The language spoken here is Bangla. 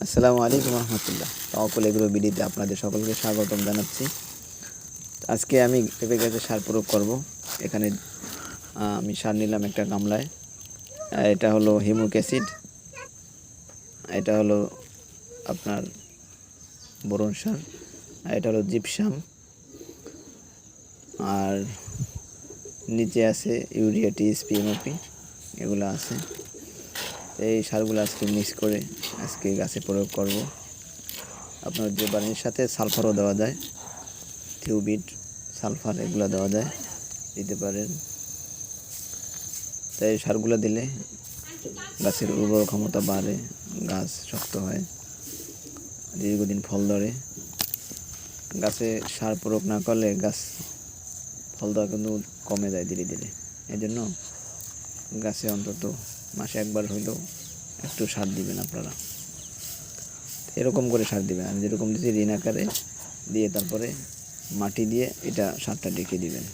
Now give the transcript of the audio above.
আসসালামু আলাইকুম রহমতুল্লাহ। তাওয়াক্কুল এগ্রো বিডিতে আপনাদের সকলকে স্বাগতম জানাচ্ছি। আজকে আমি পেঁপে গাছে সার প্রয়োগ করব। এখানে আমি সার নিলাম একটা গামলায়। এটা হলো হিমুক অ্যাসিড, এটা হলো আপনার বোরন সার, এটা হলো জিপসাম, আর নিচে আছে ইউরিয়া, টিএসপি, এমওপি, এগুলো আছে। এই সারগুলো আজকে মিক্স করে আজকে গাছে প্রয়োগ করব। আপনার যে পানির সাথে সালফারও দেওয়া যায়, থিওবিট, সালফার এগুলো দেওয়া যায়, দিতে পারেন। তাই এই সারগুলো দিলে গাছের উর্বর ক্ষমতা বাড়ে, গাছ শক্ত হয়, দীর্ঘদিন ফল ধরে। গাছে সার প্রয়োগ না করলে গাছ ফল দেওয়া কিন্তু কমে যায় ধীরে ধীরে। এই জন্য গাছে অন্তত মাসে একবার হইলেও একটু সার দিবেন আপনারা। এরকম করে সার দিবেন, আমি যেরকম দিচ্ছি ঋণ আকারে দিয়ে তারপরে মাটি দিয়ে এটা সারটা ঢেকে দিবেন।